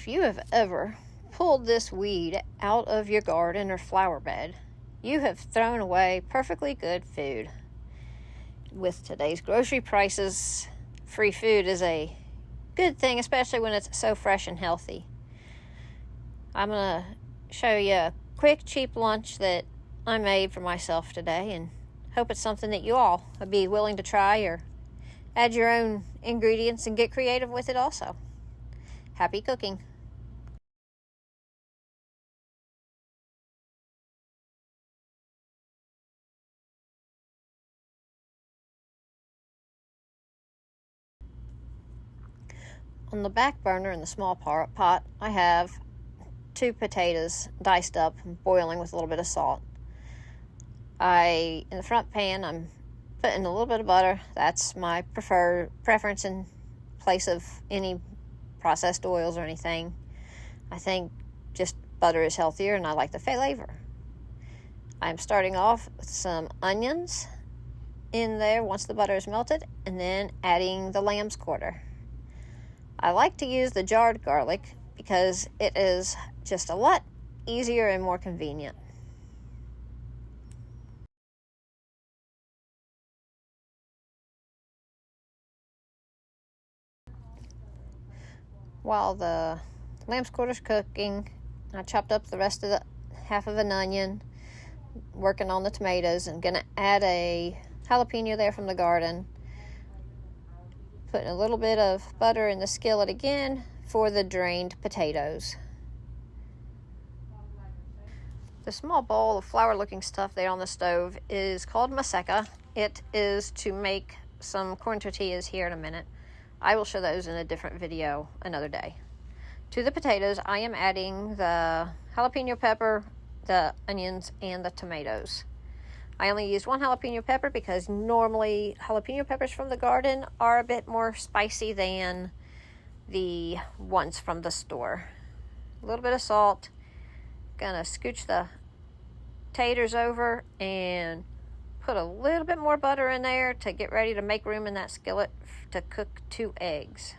If you have ever pulled this weed out of your garden or flower bed, you have thrown away perfectly good food. With today's grocery prices, free food is a good thing, especially when it's so fresh and healthy. I'm going to show you a quick, cheap lunch that I made for myself today, and hope it's something that you all would be willing to try or add your own ingredients and get creative with it also. Happy cooking. On the back burner in the small pot, I have 2 potatoes diced up and boiling with a little bit of salt. In the front pan, I'm putting a little bit of butter. That's my preference in place of any processed oils or anything. I think just butter is healthier and I like the flavor. I'm starting off with some onions in there once the butter is melted, and then adding the lamb's quarter. I like to use the jarred garlic because it is just a lot easier and more convenient. While the lamb's quarter's cooking, I chopped up the rest of the half of an onion, working on the tomatoes, and gonna add a jalapeno there from the garden. Putting a little bit of butter in the skillet again for the drained potatoes. The small bowl of flour-looking stuff there on the stove is called maseca. It is to make some corn tortillas here in a minute. I will show those in a different video another day. To the potatoes, I am adding the jalapeno pepper, the onions, and the tomatoes. I only used 1 jalapeno pepper because normally jalapeno peppers from the garden are a bit more spicy than the ones from the store. A little bit of salt. Gonna scooch the taters over and put a little bit more butter in there to get ready to make room in that skillet to cook 2 eggs.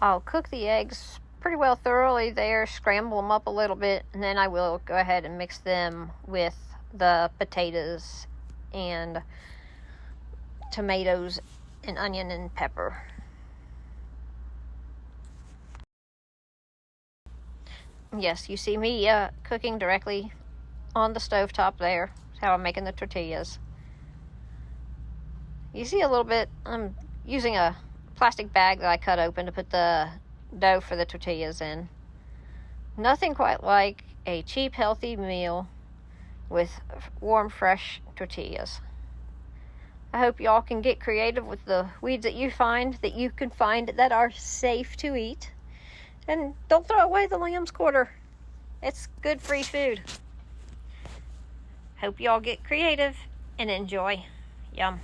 I'll cook the eggs pretty well thoroughly there, scramble them up a little bit, and then I will go ahead and mix them with the potatoes and tomatoes and onion and pepper. Yes, you see me cooking directly on the stovetop there. That's how I'm making the tortillas. You see a little bit, I'm using a plastic bag that I cut open to put the dough for the tortillas in. Nothing quite like a cheap, healthy meal with warm, fresh tortillas. I hope y'all can get creative with the weeds that you can find that are safe to eat. And don't throw away the lamb's quarter. It's good free food. Hope y'all get creative and enjoy. Yum.